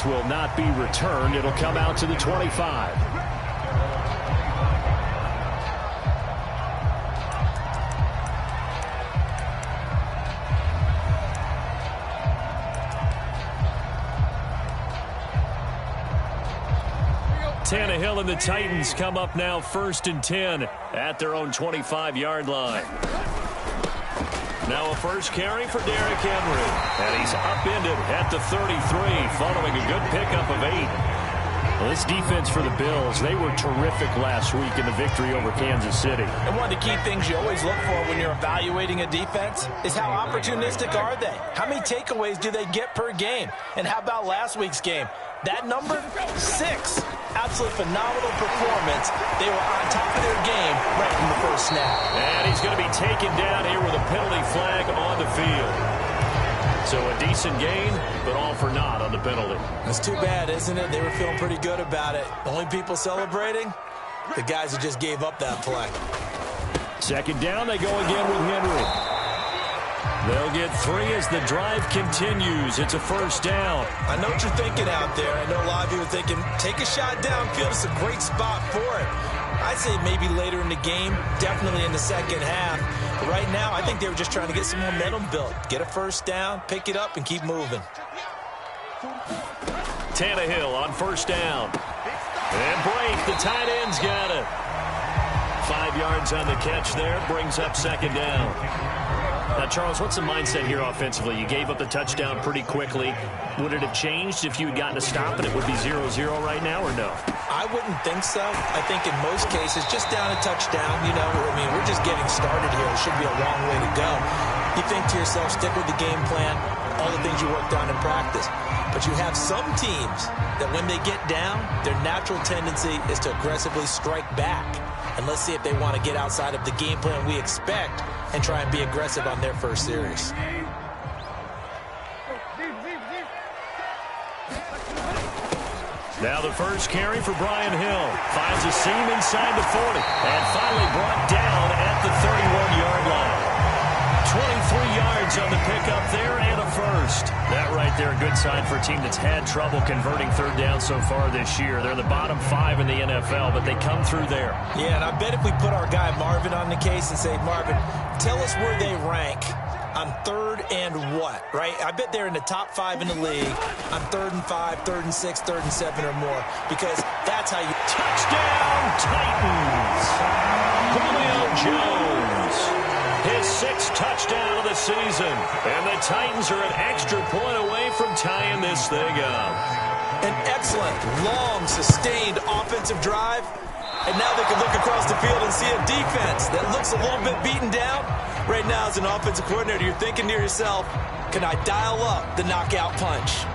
This will not be returned. It'll come out to the 25. Tannehill and the Titans come up now 1st and 10 at their own 25-yard line. Now a first carry for Derrick Henry. And he's upended at the 33 following a good pickup of 8. Well, this defense for the Bills, they were terrific last week in the victory over Kansas City. And one of the key things you always look for when you're evaluating a defense is how opportunistic are they? How many takeaways do they get per game? And how about last week's game? That number, 6. Absolutely phenomenal performance. They were on top of their game right from the first snap. And he's going to be taken down here with a penalty flag on the field. So a decent gain, but all for naught on the penalty. That's too bad, isn't it? They were feeling pretty good about it. The only people celebrating, the guys who just gave up that play. Second down, they go again with Henry. They'll get 3 as the drive continues. It's a first down. I know what you're thinking out there. I know a lot of you are thinking, take a shot downfield. It's a great spot for it. I'd say maybe later in the game, definitely in the second half. But right now, I think they were just trying to get some momentum built. Get a first down, pick it up, and keep moving. Tannehill on first down. And break, the tight end's got it. 5 yards on the catch there, brings up second down. Now, Charles, what's the mindset here offensively? You gave up the touchdown pretty quickly. Would it have changed if you had gotten a stop and it would be 0-0 right now, or no? I wouldn't think so. I think in most cases, just down a touchdown, you know, I mean, we're just getting started here. It should be a long way to go. You think to yourself, stick with the game plan, all the things you worked on in practice. But you have some teams that when they get down, their natural tendency is to aggressively strike back. And let's see if they want to get outside of the game plan we expect and try and be aggressive on their first series. Now the first carry for Brian Hill. Finds a seam inside the 40. And finally brought down at the 31-yard line. 23 yards on the pickup there and a first. That right there, a good sign for a team that's had trouble converting third down so far this year. They're the bottom 5 in the NFL, but they come through there. Yeah, and I bet if we put our guy Marvin on the case and say, Marvin, tell us where they rank on 3rd and what, right? I bet they're in the top 5 in the league on 3rd and 5, 3rd and 6, 3rd and 7 or more, because that's how you... Touchdown, Titans! Julio Jones. His 6th touchdown of the season. And the Titans are an extra point away from tying this thing up. An excellent, long, sustained offensive drive. And now they can look across the field and see a defense that looks a little bit beaten down. Right now, as an offensive coordinator, you're thinking to yourself, can I dial up the knockout punch?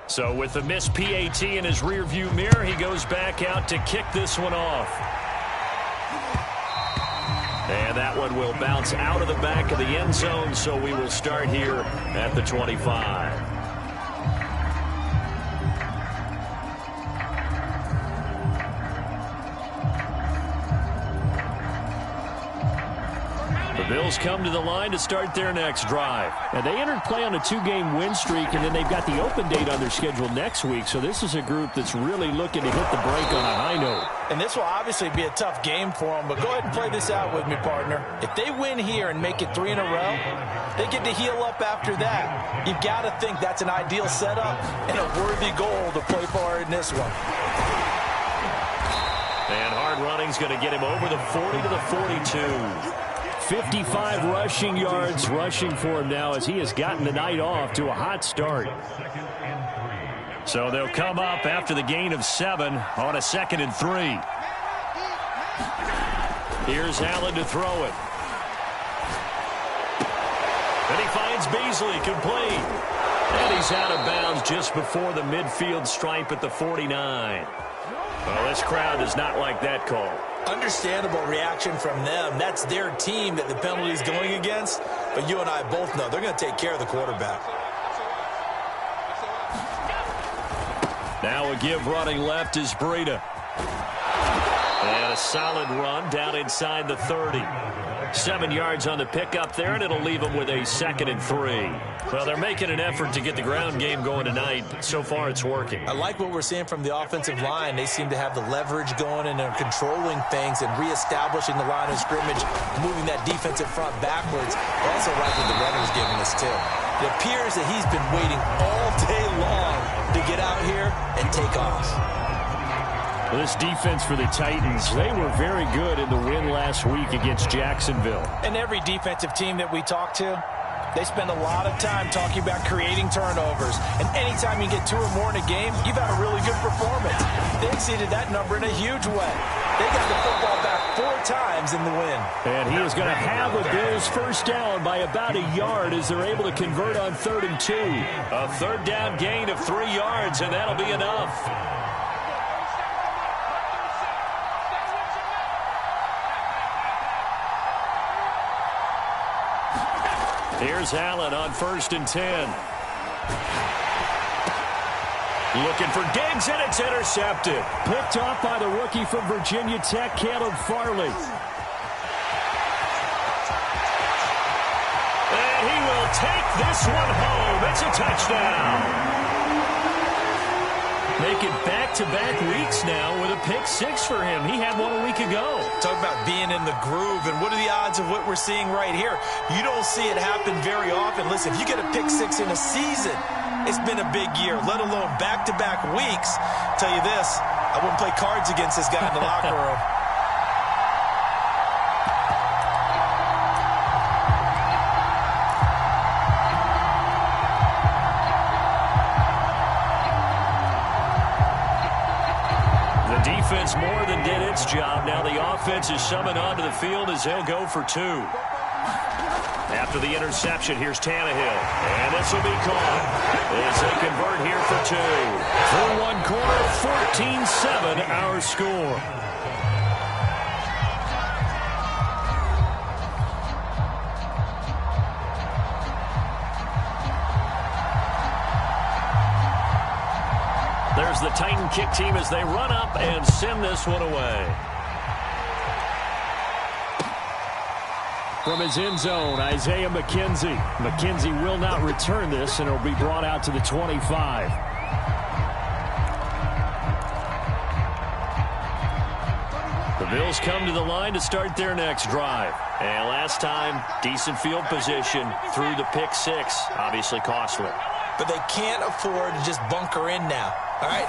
So with the missed PAT in his rearview mirror, he goes back out to kick this one off. And that one will bounce out of the back of the end zone, so we will start here at the 25. The Bills come to the line to start their next drive. And they entered play on a 2-game win streak, and then they've got the open date on their schedule next week. So this is a group that's really looking to hit the break on a high note. And this will obviously be a tough game for them, but go ahead and play this out with me, partner. If they win here and make it 3 in a row, they get to heal up after that. You've got to think that's an ideal setup and a worthy goal to play for in this one. And hard running's going to get him over the 40 to the 42. 55 rushing yards rushing for him now as he has gotten the night off to a hot start. So they'll come up after the gain of 7 on a 2nd and 3. Here's Allen to throw it. And he finds Beasley complete. And he's out of bounds just before the midfield stripe at the 49. Well, this crowd does not like that call. Understandable reaction from them. That's their team that the penalty is going against. But you and I both know they're going to take care of the quarterback. Now a give running left is Breida. And a solid run down inside the 30. 7 yards on the pickup there, and it'll leave them with a 2nd and 3. Well, they're making an effort to get the ground game going tonight. So far, it's working. I like what we're seeing from the offensive line. They seem to have the leverage going, and they're controlling things and reestablishing the line of scrimmage, moving that defensive front backwards. I also like what the runner's giving us, too. It appears that he's been waiting all day long to get out here and take off. Well, this defense for the Titans, they were very good in the win last week against Jacksonville. And every defensive team that we talk to, they spend a lot of time talking about creating turnovers. And anytime you get 2 or more in a game, you've had a really good performance. They exceeded that number in a huge way. They got the football back 4 times in the win. And he is going to have a Bills first down by about a yard as they're able to convert on 3rd and 2. A 3rd down gain of 3 yards, and that'll be enough. Here's Allen on 1st and 10. Looking for Diggs, and it's intercepted. Picked off by the rookie from Virginia Tech, Caleb Farley. And he will take this one home. It's a touchdown. Making back-to-back weeks now with a pick-6 for him. He had one a week ago. Talk about being in the groove, and what are the odds of what we're seeing right here? You don't see it happen very often. Listen, if you get a pick-6 in a season, it's been a big year, let alone back-to-back weeks. Tell you this, I wouldn't play cards against this guy in the locker room. Defense more than did its job. Now the offense is summoned onto the field as they'll go for 2. After the interception, here's Tannehill. And this will be caught as they convert here for 2. Through one quarter, 14-7 our score. There's the Titan kick team as they run up and send this one away. From his end zone, Isaiah McKenzie. McKenzie will not return this, and it'll be brought out to the 25. The Bills come to the line to start their next drive. And last time, decent field position through the pick-6. Obviously costly. But they can't afford to just bunker in now. All right,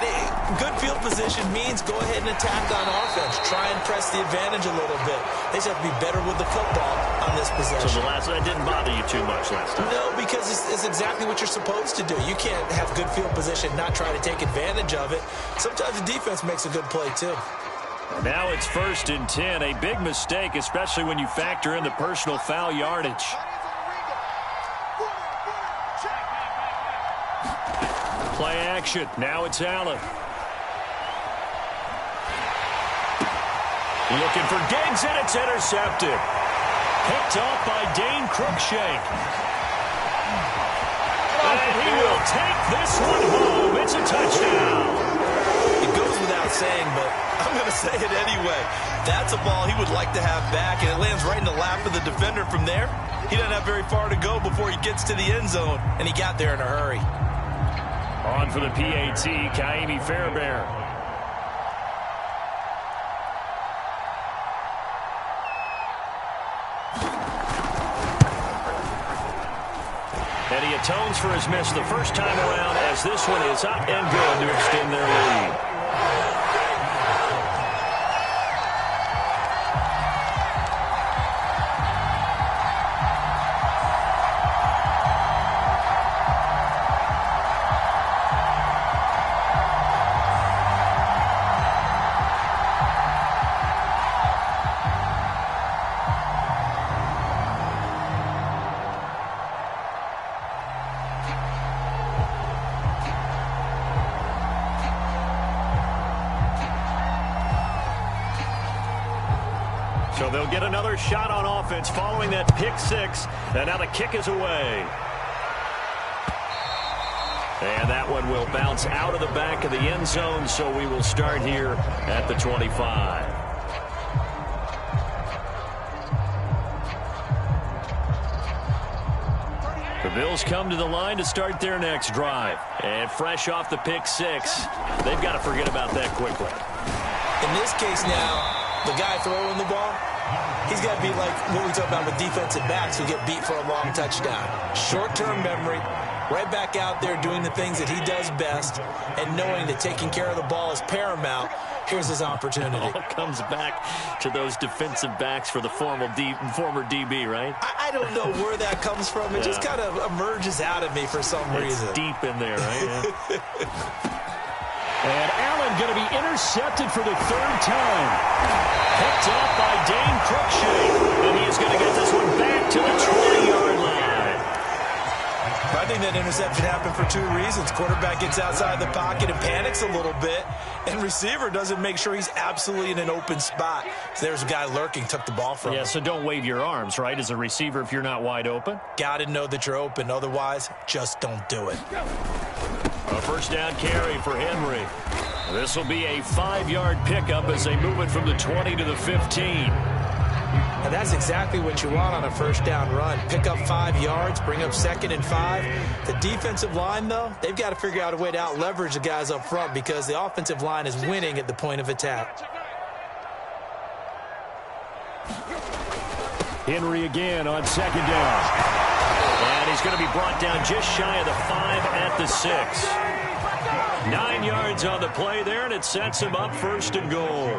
good field position means go ahead and attack on offense. Try and press the advantage a little bit. They just have to be better with the football on this possession. So that didn't bother you too much last time? No, because it's exactly what you're supposed to do. You can't have good field position, not try to take advantage of it. Sometimes the defense makes a good play, too. Now it's 1st and 10. A big mistake, especially when you factor in the personal foul yardage. Play action. Now it's Allen. Looking for Diggs, and it's intercepted. Picked off by Dane Cruikshank. And he will take this one home. It's a touchdown. It goes without saying, but I'm going to say it anyway. That's a ball he would like to have back, and it lands right in the lap of the defender from there. He doesn't have very far to go before he gets to the end zone, and he got there in a hurry. On for the PAT, Kaimi Fairbairn. And he atones for his miss the first time around as this one is up and good to extend their lead. So they'll get another shot on offense following that pick-6. And now the kick is away. And that one will bounce out of the back of the end zone, so we will start here at the 25. The Bills come to the line to start their next drive. And fresh off the pick six, they've got to forget about that quickly. In this case now, the guy throwing the ball, he's got to be like what we talk about with defensive backs who get beat for a long touchdown. Short-term memory, right back out there doing the things that he does best, and knowing that taking care of the ball is paramount. Here's his opportunity. It all comes back to those defensive backs for the former DB, right? I don't know where that comes from. It just kind of emerges out of me for some reason. It's deep in there, right? And Allen going to be intercepted for the third time. Picked off by Dane Cruikshank. And he is going to get this one back to the 20-yard line. I think that interception happened for two reasons. Quarterback gets outside the pocket and panics a little bit, and receiver doesn't make sure he's absolutely in an open spot. So there's a guy lurking, took the ball from him. Yeah, so don't wave your arms, right, as a receiver if you're not wide open. Got to know that you're open. Otherwise, just don't do it. A first down carry for Henry. This will be a 5-yard pickup as they move it from the 20 to the 15. And that's exactly what you want on a first down run. Pick up 5 yards, bring up 2nd and 5. The defensive line, though, they've got to figure out a way to out-leverage the guys up front because the offensive line is winning at the point of attack. Henry again on 2nd down. And he's going to be brought down just shy of the 5 at the 6. 9 yards on the play there, and it sets him up 1st and goal.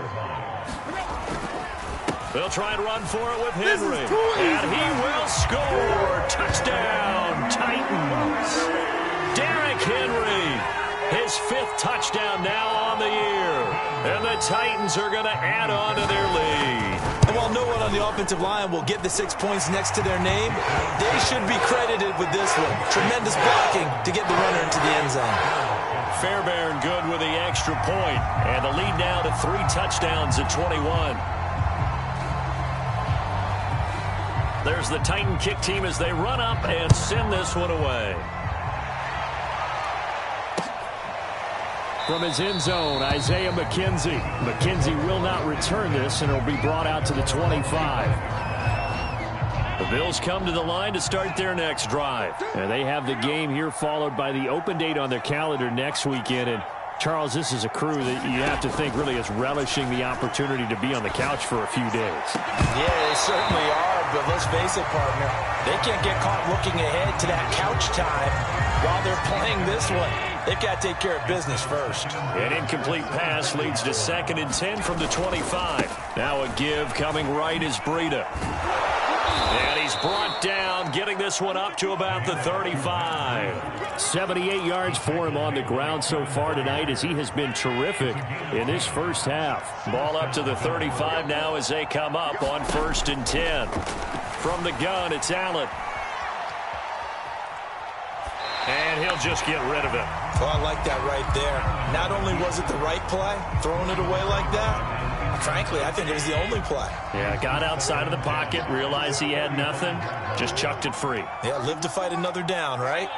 They'll try and run for it with Henry. And he will score. Touchdown, Titans. Derrick Henry, his 5th touchdown now on the year. And the Titans are going to add on to their lead. And while no one on the offensive line will get the 6 points next to their name, they should be credited with this one. Tremendous blocking to get the runner into the end zone. Fairbairn good with the extra point. And the lead now to 3 touchdowns at 21. There's the Titan kick team as they run up and send this one away. From his end zone, Isaiah McKenzie. McKenzie will not return this, and it'll be brought out to the 25. The Bills come to the line to start their next drive. And they have the game here followed by the open date on their calendar next weekend. And Charles, this is a crew that you have to think really is relishing the opportunity to be on the couch for a few days. Yeah, they certainly are. But let's face it, partner, they can't get caught looking ahead to that couch time while they're playing this one. They've got to take care of business first. An incomplete pass leads to 2nd and 10 from the 25. Now a give coming right is Breida. And he's brought down, getting this one up to about the 35. 78 yards for him on the ground so far tonight as he has been terrific in this first half. Ball up to the 35 now as they come up on 1st and 10. From the gun, it's Allen. And he'll just get rid of it. Oh, I like that right there. Not only was it the right play, throwing it away like that, frankly, I think it was the only play. Yeah, got outside of the pocket, realized he had nothing, just chucked it free. Yeah, live to fight another down, right?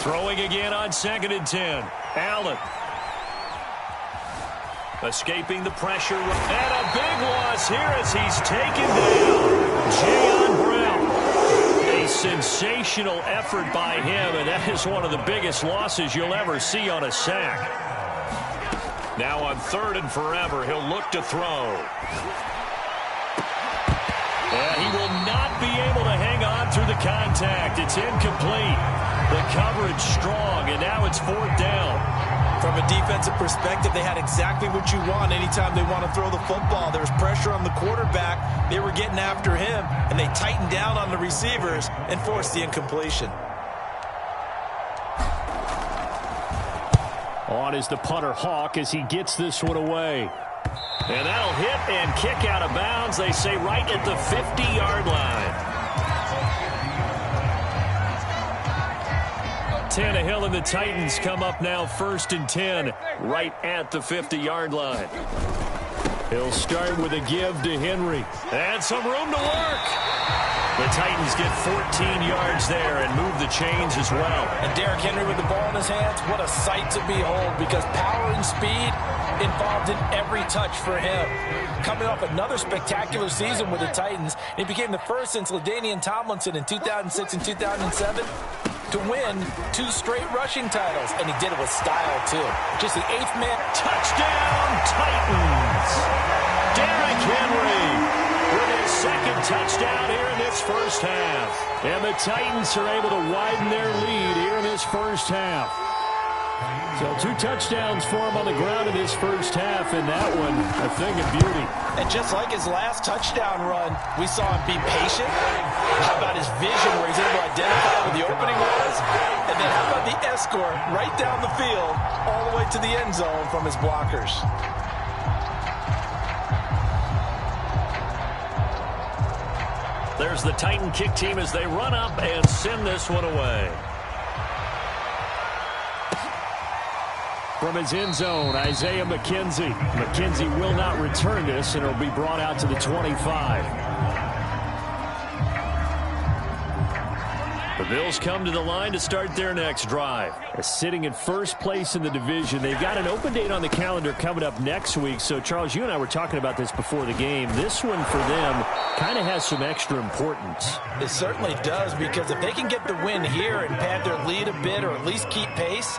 Throwing again on 2nd and 10. Allen. Escaping the pressure. And a big loss here as he's taken down. Jayon Brown. A sensational effort by him, and that is one of the biggest losses you'll ever see on a sack. Now on 3rd and forever, he'll look to throw. And he will not be able to hang on through the contact. It's incomplete. The coverage strong, and now it's 4th down. From a defensive perspective, they had exactly what you want anytime they want to throw the football. There was pressure on the quarterback. They were getting after him, and they tightened down on the receivers and forced the incompletion. On is the punter Hawk as he gets this one away. And that'll hit and kick out of bounds, they say, right at the 50-yard line. Tannehill and the Titans come up now 1st and 10, right at the 50-yard line. He'll start with a give to Henry. And some room to work. The Titans get 14 yards there and move the chains as well. And Derrick Henry with the ball in his hands, what a sight to behold, because power and speed involved in every touch for him. Coming off another spectacular season with the Titans, he became the first since LaDainian Tomlinson in 2006 and 2007 to win 2 straight rushing titles, and he did it with style, too. Just the 8th man. Touchdown, Titans! Derrick Henry with his second touchdown here in this first half. And the Titans are able to widen their lead here in this first half. So 2 touchdowns for him on the ground in this first half, and that one a thing of beauty. And just like his last touchdown run, we saw him be patient. How about his vision where he's able to identify where the opening was? And then how about the escort right down the field all the way to the end zone from his blockers? There's the Titan kick team as they run up and send this one away. From his end zone, Isaiah McKenzie. McKenzie will not return this, and it'll be brought out to the 25. The Bills come to the line to start their next drive. Sitting in first place in the division. They've got an open date on the calendar coming up next week. So, Charles, you and I were talking about this before the game. This one for them kind of has some extra importance. It certainly does, because if they can get the win here and pad their lead a bit or at least keep pace,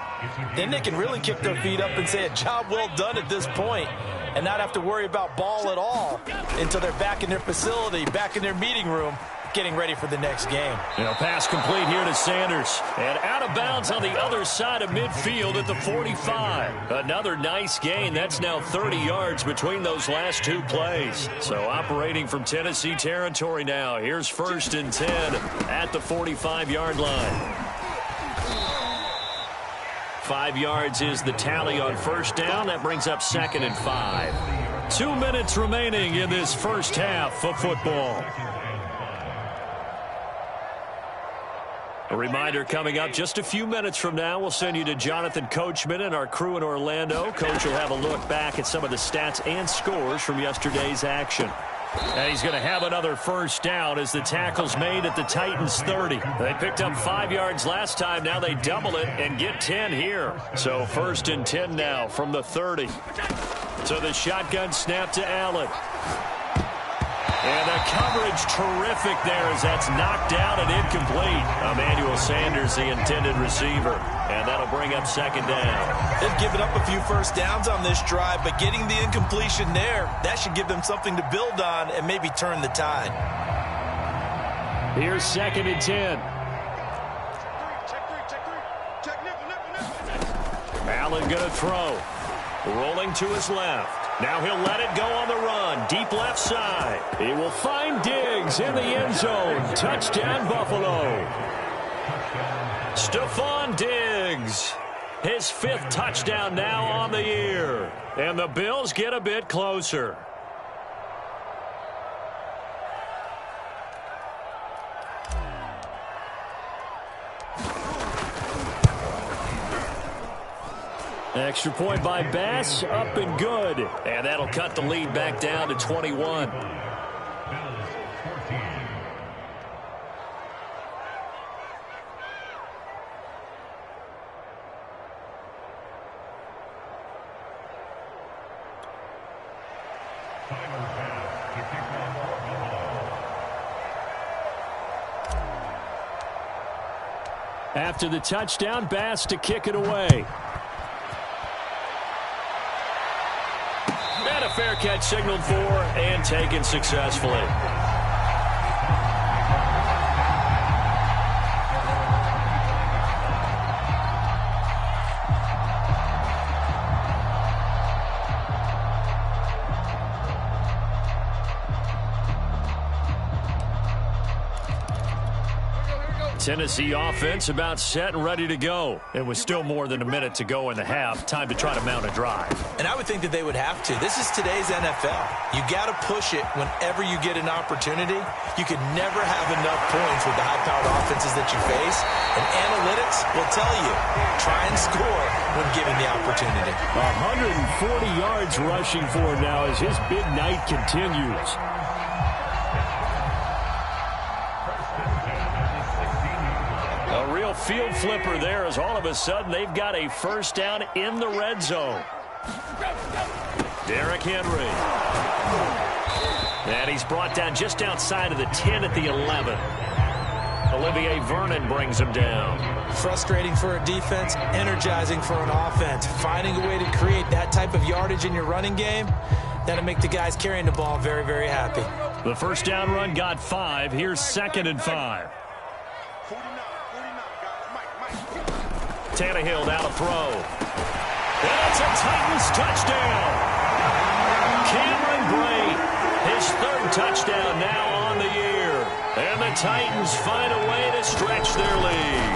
then they can really kick their feet up and say a job well done at this point and not have to worry about ball at all until they're back in their facility, back in their meeting room, getting ready for the next game. Pass complete here to Sanders. And out of bounds on the other side of midfield at the 45. Another nice gain. That's now 30 yards between those last 2 plays. So operating from Tennessee territory now. Here's 1st and 10 at the 45-yard line. 5 yards is the tally on first down. That brings up 2nd and 5. 2 minutes remaining in this first half of football. A reminder coming up just a few minutes from now, we'll send you to Jonathan Coachman and our crew in Orlando. Coach will have a look back at some of the stats and scores from yesterday's action. And he's going to have another first down as the tackle's made at the Titans 30. They picked up 5 yards last time. Now they double it and get 10 here. So 1st and 10 now from the 30. So the shotgun snap to Allen. And the coverage terrific there as that's knocked down and incomplete. Emmanuel Sanders, the intended receiver. And that'll bring up 2nd down. They've given up a few first downs on this drive, but getting the incompletion there, that should give them something to build on and maybe turn the tide. Here's 2nd and 10. Allen going to throw. Rolling to his left. Now he'll let it go on the run. Deep left side. He will find Diggs in the end zone. Touchdown, Buffalo. Stephon Diggs. His 5th touchdown now on the year. And the Bills get a bit closer. Extra point by Bass, up and good. And that'll cut the lead back down to 21. After the touchdown, Bass to kick it away. And a fair catch signaled for and taken successfully. Tennessee offense about set and ready to go. It was still more than a minute to go in the half. Time to try to mount a drive. And I would think that they would have to. This is today's NFL. You got to push it whenever you get an opportunity. You can never have enough points with the high-powered offenses that you face. And analytics will tell you, try and score when given the opportunity. 140 yards rushing for him now as his big night continues. little field flipper there as all of a sudden they've got a first down in the red zone. Derrick Henry. And he's brought down just outside of the 10 at the 11. Olivier Vernon brings him down. Frustrating for a defense, energizing for an offense. Finding a way to create that type of yardage in your running game, that'll make the guys carrying the ball very, very happy. The first down run got 5. Here's 2nd and 5. Tannehill down to throw. And it's a Titans touchdown. Cameron Brate, his 3rd touchdown now on the year. And the Titans find a way to stretch their lead.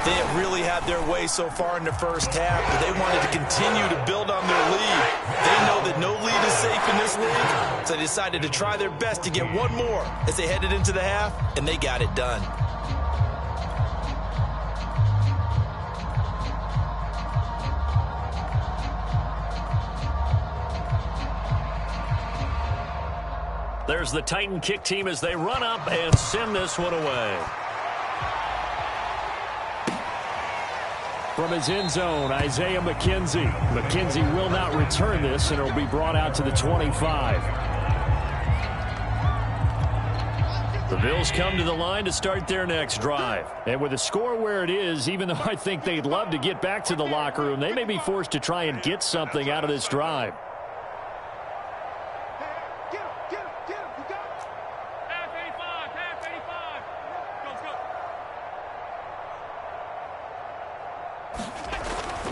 They have really had their way so far in the first half, but they wanted to continue to build on their lead. They know that no lead is safe in this league, so they decided to try their best to get one more as they headed into the half, and they got it done. There's the Titan kick team as they run up and send this one away. From his end zone, Isaiah McKenzie. McKenzie will not return this, and it'll be brought out to the 25. The Bills come to the line to start their next drive. And with the score where it is, even though I think they'd love to get back to the locker room, they may be forced to try and get something out of this drive.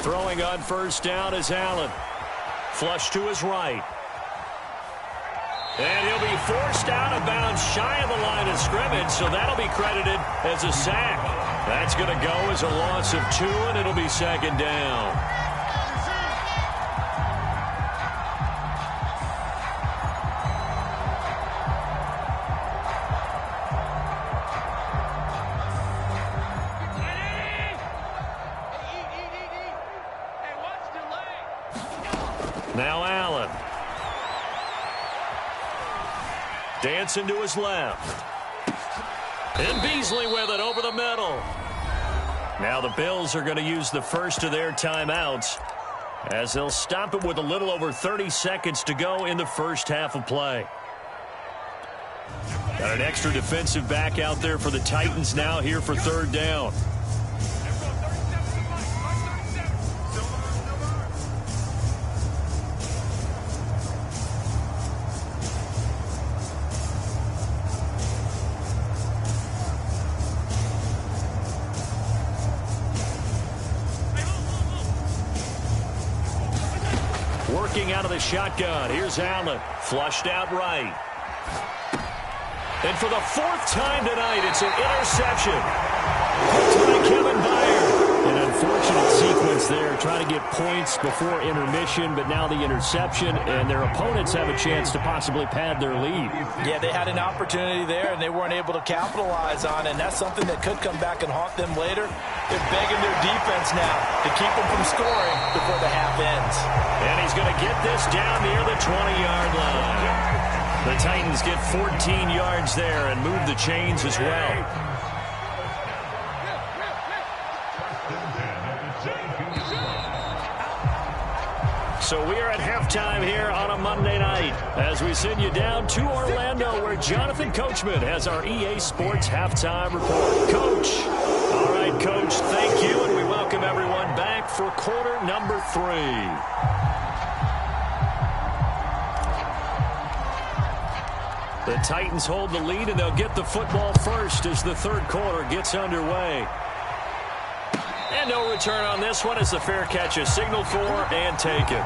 Throwing on first down is Allen. Flush to his right. And he'll be forced out of bounds shy of the line of scrimmage, so that'll be credited as a sack. That's going to go as a loss of 2, and it'll be 2nd down. Now Allen. Dancing to his left. And Beasley with it over the middle. Now the Bills are going to use the first of their timeouts as they'll stop it with a little over 30 seconds to go in the first half of play. Got an extra defensive back out there for the Titans now here for 3rd down. Working out of the shotgun. Here's Allen. Flushed out right. And for the 4th time tonight, it's an interception. Hooked by Kevin Byard. An unfortunate sequence there, trying to get points before intermission, but now the interception, and their opponents have a chance to possibly pad their lead. Yeah, they had an opportunity there, and they weren't able to capitalize on it, and that's something that could come back and haunt them later. They're begging their defense now to keep them from scoring before the half ends. And he's going to get this down near the 20-yard line. The Titans get 14 yards there and move the chains as well. So we are at halftime here on a Monday night as we send you down to Orlando where Jonathan Coachman has our EA Sports Halftime Report. Coach. All right, Coach, thank you, and we welcome everyone back for quarter number 3. The Titans hold the lead, and they'll get the football first as the 3rd quarter gets underway. And no return on this one as the fair catch is signaled for and taken.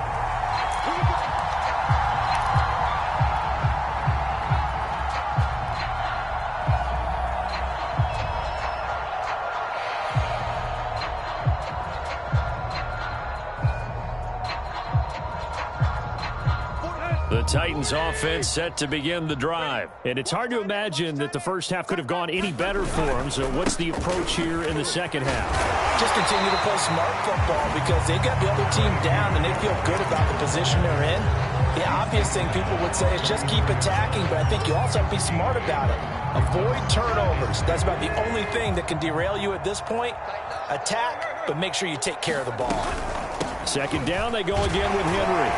The Titans offense set to begin the drive. And it's hard to imagine that the first half could have gone any better for them. So what's the approach here in the second half? Just continue to play smart football because they got the other team down and they feel good about the position they're in. The obvious thing people would say is just keep attacking, but I think you also have to be smart about it. Avoid turnovers. That's about the only thing that can derail you at this point. Attack, but make sure you take care of the ball. Second down, they go again with Henry.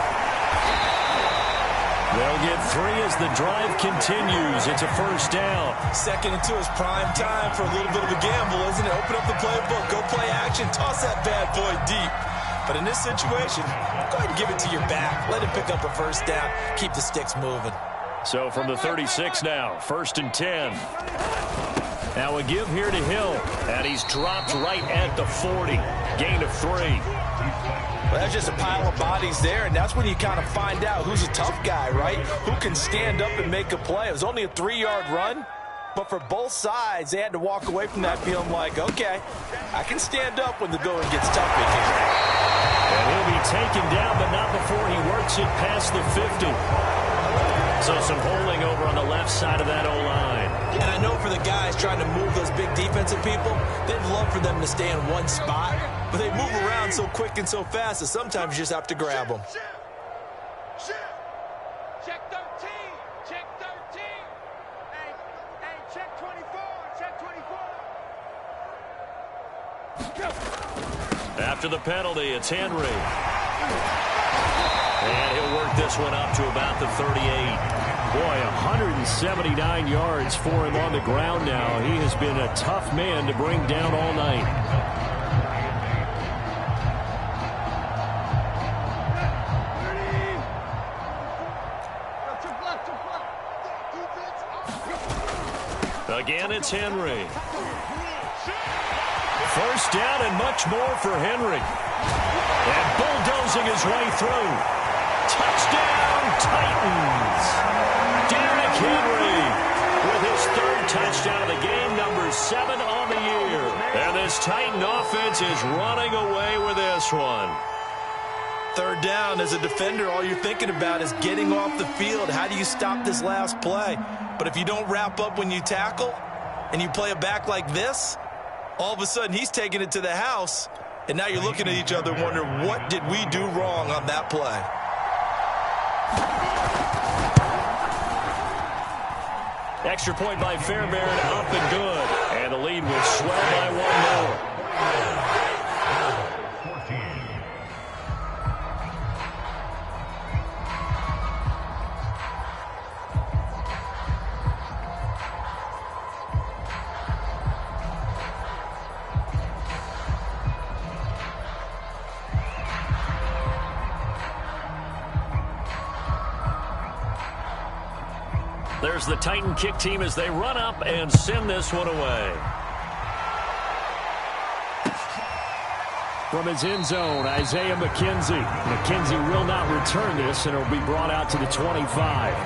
They'll get 3 as the drive continues. It's a first down. 2nd and 2 is prime time for a little bit of a gamble, isn't it? Open up the playbook, go play action, toss that bad boy deep. But in this situation, go ahead and give it to your back. Let him pick up a first down. Keep the sticks moving. So from the 36 now, 1st and 10. Now a give here to Hill, and he's dropped right at the 40. Gain of 3. Well, that's just a pile of bodies there, and that's when you kind of find out who's a tough guy, right? Who can stand up and make a play. It was only a 3-yard run, but for both sides, they had to walk away from that feeling like, okay, I can stand up when the going gets tough again. And he'll be taken down, but not before he works it past the 50. So some holding over on the left side of that O-line. And I know for the guys trying to move those big defensive people, they'd love for them to stay in one spot. But they move around so quick and so fast that sometimes you just have to grab them. Check 13. Check 13. Hey, check 24. Check 24. After the penalty, it's Henry. And he'll work this one up to about the 38. Boy, 179 yards for him on the ground now. He has been a tough man to bring down all night. Again, it's Henry. First down and much more for Henry. And bulldozing his way through. Touchdown, Titans. Derrick Henry with his 3rd touchdown of the game, number 7 on the year. And this Titan offense is running away with this one. 3rd down, as a defender, all you're thinking about is getting off the field. How do you stop this last play? But if you don't wrap up when you tackle and you play it back like this, all of a sudden he's taking it to the house, and now you're looking at each other and wondering, what did we do wrong on that play? Extra point by Fairbairn, up and good. And the lead will swell by 1 more. There's the Titan kick team as they run up and send this one away. From his end zone, Isaiah McKenzie. McKenzie will not return this, and it'll be brought out to the 25.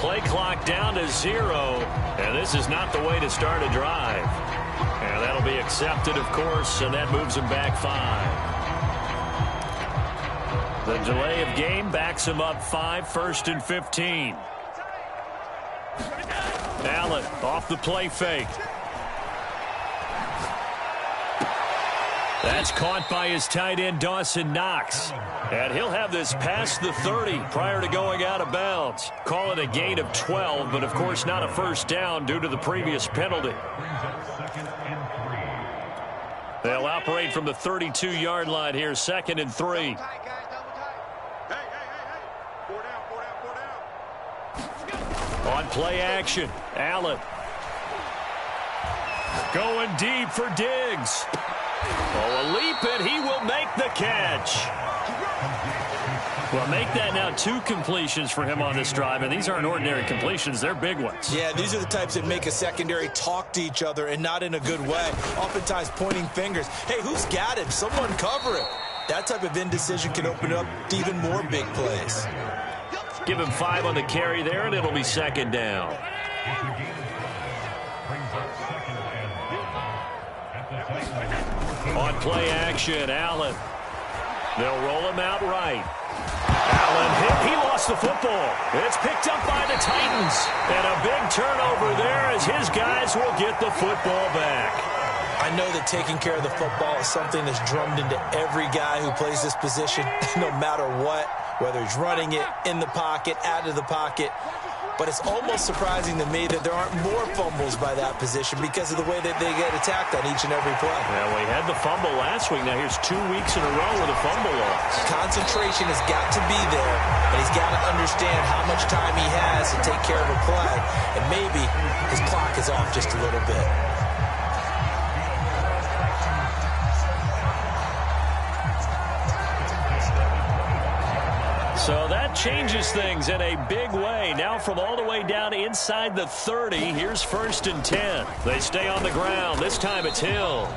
Play clock down to 0, and this is not the way to start a drive. And that'll be accepted, of course, and that moves him back 5. The delay of game backs him up 5, 1st and 15. Allen off the play fake. That's caught by his tight end, Dawson Knox. And he'll have this past the 30 prior to going out of bounds. Call it a gain of 12, but of course not a first down due to the previous penalty. They'll operate from the 32-yard line here, 2nd and 3. On play action, Allen. Going deep for Diggs. Oh, a leap, and he will make the catch. Well, make that now 2 completions for him on this drive, and these aren't ordinary completions. They're big ones. Yeah, these are the types that make a secondary talk to each other and not in a good way. Oftentimes pointing fingers. Hey, who's got him? Someone cover it. That type of indecision can open up to even more big plays. Give him 5 on the carry there, and it'll be second down. On play action, Allen. They'll roll him out right. Allen hit. He lost the football. It's picked up by the Titans. And a big turnover there as his guys will get the football back. I know that taking care of the football is something that's drummed into every guy who plays this position, no matter what, whether he's running it, in the pocket, out of the pocket. But it's almost surprising to me that there aren't more fumbles by that position because of the way that they get attacked on each and every play. Well, we had the fumble last week. Now here's 2 weeks in a row with a fumble loss. Concentration has got to be there, and he's got to understand how much time he has to take care of a play. And maybe his clock is off just a little bit. So that changes things in a big way. Now from all the way down inside the 30, here's 1st and 10. They stay on the ground. This time it's Hill.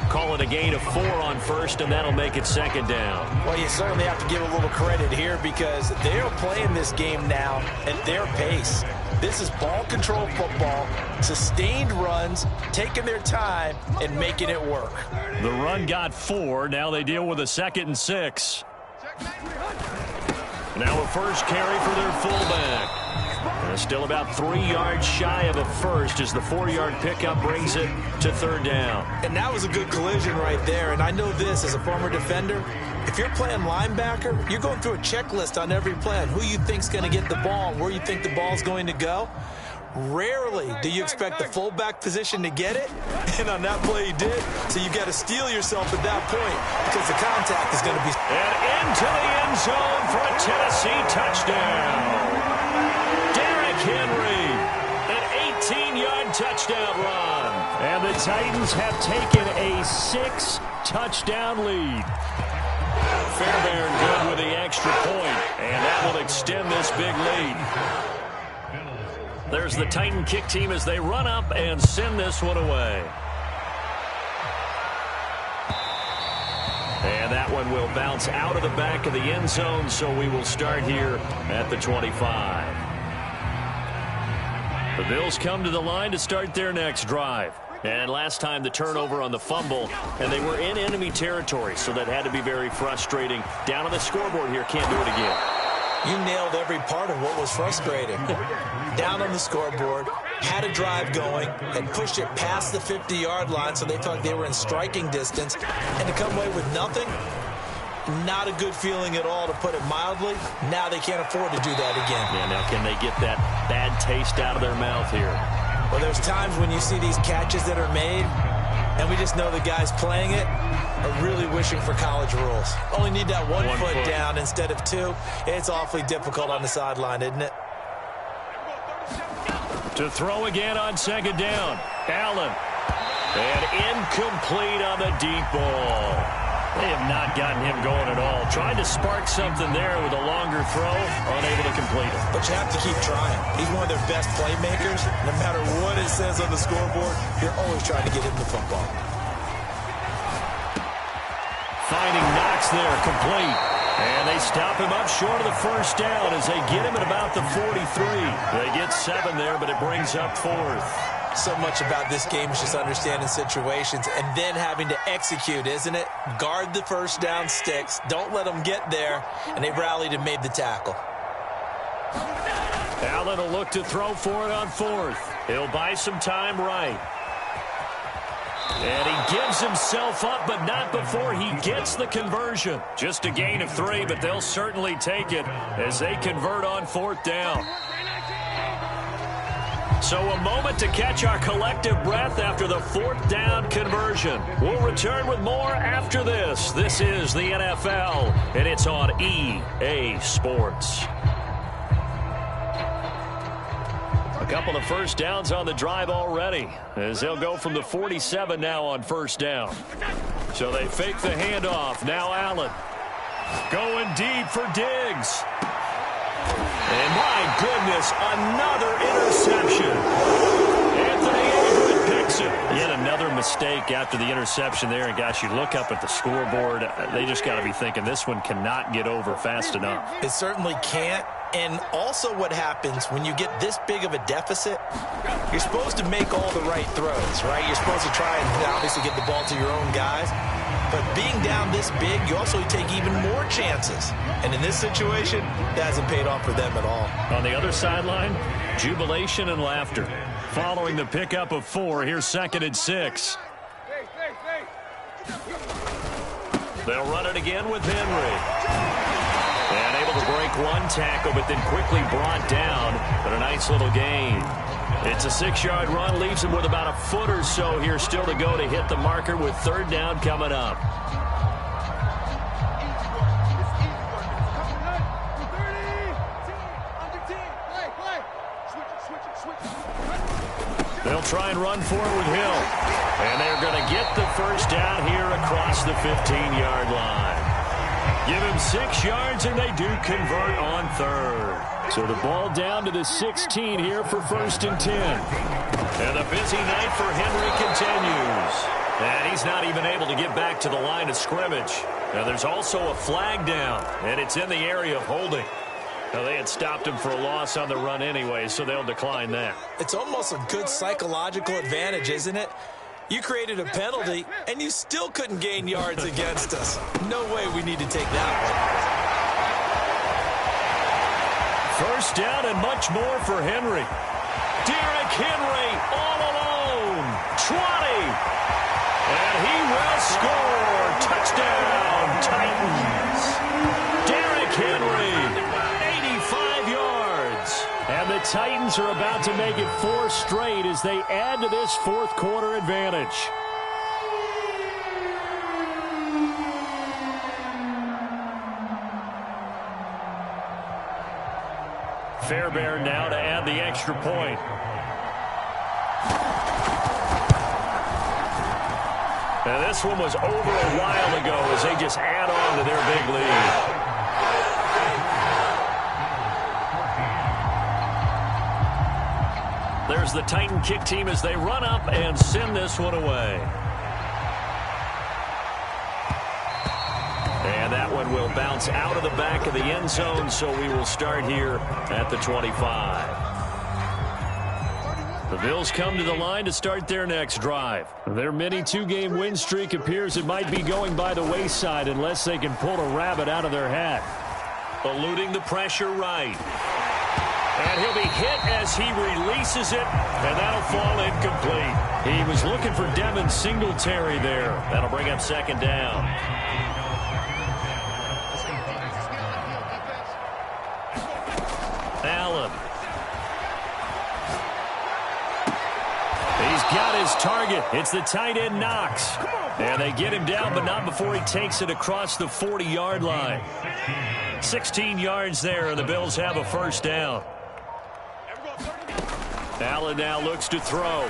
Call it a gain of 4 on first, and that'll make it second down. Well, you certainly have to give a little credit here because they're playing this game now at their pace. This is ball control football, sustained runs, taking their time, and making it work. The run got 4. Now they deal with a 2nd and 6. Now a first carry for their fullback. Still about 3 yards shy of a first as the 4-yard pickup brings it to 3rd down. And that was a good collision right there. And I know this as a former defender. If you're playing linebacker, you're going through a checklist on every play on who you think's going to get the ball and where you think the ball's going to go. Rarely do you expect the fullback position to get it, and on that play he did. So you got to steel yourself at that point because the contact is going to be. And into the end zone for a Tennessee touchdown. Derrick Henry, an 18-yard touchdown run. And the Titans have taken a 6-touchdown lead. Fairbairn good with the extra point, and that will extend this big lead. There's the Titan kick team as they run up and send this one away. And that one will bounce out of the back of the end zone, so we will start here at the 25. The Bills come to the line to start their next drive. And last time the turnover on the fumble, and they were in enemy territory, so that had to be very frustrating. Down on the scoreboard here, can't do it again. You nailed every part of what was frustrating. Down on the scoreboard, had a drive going, and pushed it past the 50-yard line so they felt like they were in striking distance. And to come away with nothing, not a good feeling at all, to put it mildly. Now they can't afford to do that again. Yeah, now can they get that bad taste out of their mouth here? Well, there's times when you see these catches that are made, and we just know the guys playing it are really wishing for college rules. Only need that one foot down instead of 2. It's awfully difficult on the sideline, isn't it? To throw again on 2nd down. Allen. And incomplete on the deep ball. They have not gotten him going at all. Tried to spark something there with a longer throw. Unable to complete it. But you have to keep trying. He's one of their best playmakers. No matter what it says on the scoreboard, you're always trying to get him the football. Finding Knox there, complete. And they stop him up short of the 1st down as they get him at about the 43. They get 7 there, but it brings up 4th. So much about this game is just understanding situations and then having to execute, isn't it? Guard the 1st down sticks. Don't let them get there. And they rallied and made the tackle. Allen will look to throw for it on 4th. He'll buy some time right. And he gives himself up, but not before he gets the conversion. Just a gain of 3, but they'll certainly take it as they convert on 4th down. So a moment to catch our collective breath after the 4th down conversion. We'll return with more after this. This is the NFL, and it's on EA Sports. A couple of 1st downs on the drive already, as they'll go from the 47 now on 1st down. So they fake the handoff. Now Allen. Going deep for Diggs. And my goodness, another interception. Anthony Averett picks it. Yet another mistake after the interception there. And gosh, you look up at the scoreboard, they just got to be thinking this one cannot get over fast enough. It certainly can't. And also what happens when you get this big of a deficit, you're supposed to make all the right throws, right? You're supposed to try and obviously get the ball to your own guys. But being down this big, you also take even more chances. And in this situation, that hasn't paid off for them at all. On the other sideline, jubilation and laughter. Following the pickup of 4, here's 2nd and 6. They'll run it again with Henry. And able to break one tackle, but then quickly brought down. But a nice little gain. It's a 6-yard run, leaves him with about a foot or so here still to go to hit the marker with 3rd down coming up. They'll try and run for it with Hill. And they're going to get the 1st down here across the 15-yard line. Give him 6 yards, and they do convert on 3rd. So the ball down to the 16 here for 1st and 10. And the busy night for Henry continues. And he's not even able to get back to the line of scrimmage. Now there's also a flag down, and it's in the area of holding. Now they had stopped him for a loss on the run anyway, so they'll decline that. It's almost a good psychological advantage, isn't it? You created a penalty, and you still couldn't gain yards against us. No way we need to take that one. 1st down and much more for Henry. Derrick Henry all alone. 20. And he will score. Touchdown, Titans. Derrick Henry, 85 yards. And the Titans are about to make it 4 straight as they add to this 4th quarter advantage. Fairbairn now to add the extra point. And this one was over a while ago as they just add on to their big lead. There's the Titan kick team as they run up and send this one away. And that one will bounce out of the back of the end zone, so we will start here at the 25. The Bills come to the line to start their next drive. Their mini 2-game win streak appears it might be going by the wayside unless they can pull a rabbit out of their hat. Eluding the pressure right. And he'll be hit as he releases it, and that'll fall incomplete. He was looking for Devin Singletary there. That'll bring up 2nd down. Allen. He's got his target. It's the tight end Knox. And they get him down, but not before he takes it across the 40-yard line. 16 yards there, and the Bills have a 1st down. Allen now looks to throw.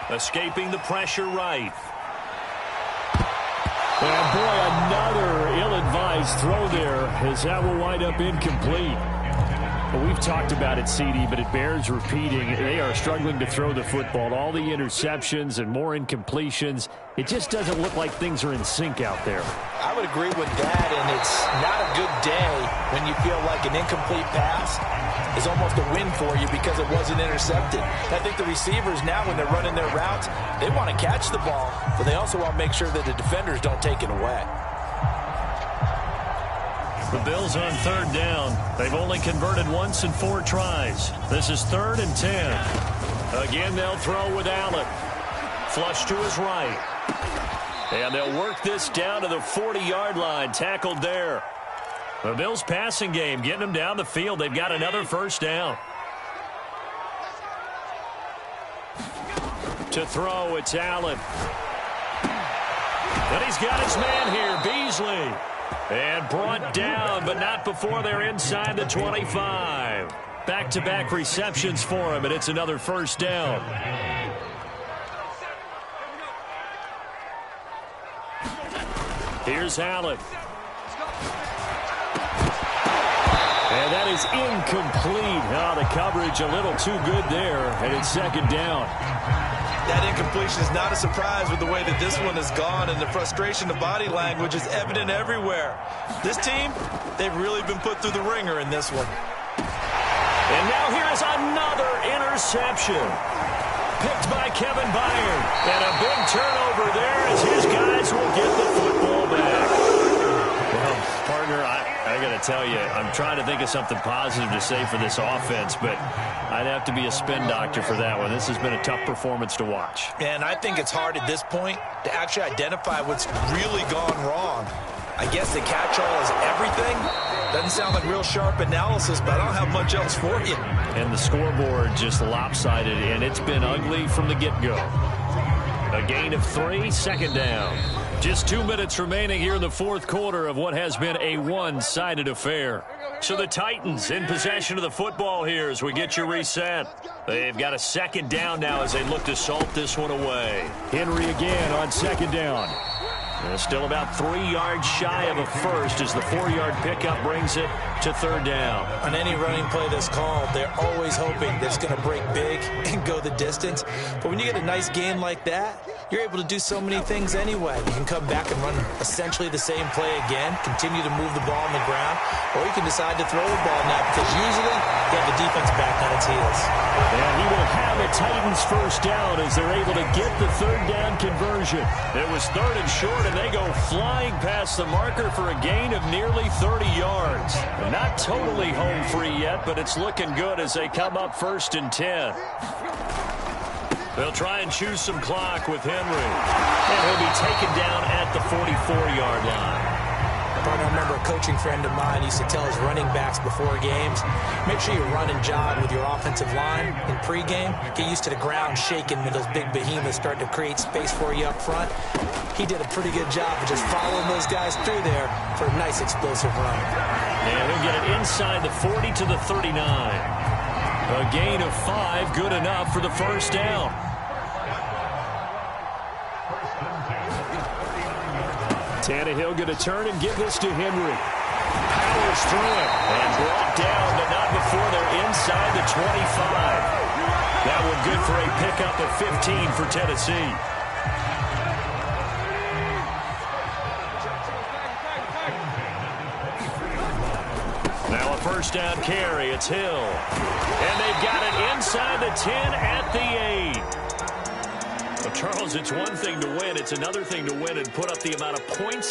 Escaping the pressure right. And boy, another ill-advised throw there as that will wind up incomplete. Well, we've talked about it, CD, but it bears repeating. They are struggling to throw the football. All the interceptions and more incompletions. It just doesn't look like things are in sync out there. I would agree with that, and it's not a good day when you feel like an incomplete pass is almost a win for you because it wasn't intercepted. I think the receivers now, when they're running their routes, they want to catch the ball, but they also want to make sure that the defenders don't take it away. The Bills on 3rd down. They've only converted once in 4 tries. This is 3rd and 10. Again, they'll throw with Allen. Flush to his right. And they'll work this down to the 40-yard line. Tackled there. The Bills passing game, getting them down the field. They've got another 1st down. To throw, it's Allen. But he's got his man here, Beasley. And brought down, but not before they're inside the 25. Back-to-back receptions for him, and it's another 1st down. Here's Allen. And that is incomplete. Oh, the coverage a little too good there, and it's second down. That incompletion is not a surprise with the way that this one has gone, and the frustration, the body language is evident everywhere. This team, they've really been put through the ringer in this one. And now here is another interception. Picked by Kevin Byard. And a big turnover there as his guys will get the football back. Well, partner, I got to tell you, I'm trying to think of something positive to say for this offense, but I'd have to be a spin doctor for that one. This has been a tough performance to watch. And I think it's hard at this point to actually identify what's really gone wrong. I guess the catch-all is everything. Doesn't sound like real sharp analysis, but I don't have much else for you. And the scoreboard just lopsided, and it's been ugly from the get-go. A gain of 3, second down. Just 2 minutes remaining here in the fourth quarter of what has been a one-sided affair. So the Titans in possession of the football here as we get you reset. They've got a second down now as they look to salt this one away. Henry again on second down. Still about 3 yards shy of a first as the 4-yard pickup brings it to third down. On any running play that's called, they're always hoping that it's going to break big and go the distance. But when you get a nice game like that, you're able to do so many things anyway. You can come back and run essentially the same play again, continue to move the ball on the ground, or you can decide to throw the ball now because usually you have the defense back on its heels. And he will have the Titans first down as they're able to get the third down conversion. It was third and short, and they go flying past the marker for a gain of nearly 30 yards. Not totally home free yet, but it's looking good as they come up first and 10. They'll try and choose some clock with Henry. And he'll be taken down at the 44-yard line. I remember a coaching friend of mine used to tell his running backs before games, make sure you run and jog with your offensive line in pregame. Get used to the ground shaking when those big behemoths start to create space for you up front. He did a pretty good job of just following those guys through there for a nice explosive run. And he'll get it inside the 40 to the 39. A gain of 5, good enough for the first down. Tannehill going to turn and give this to Henry. Powers through it and brought down, but not before they're inside the 25. That one good for a pickup of 15 for Tennessee. Now a first down carry. It's Hill. And they've got it inside the 10 at the 8. Well, Charles, it's one thing to win. It's another thing to win and put up the amount of points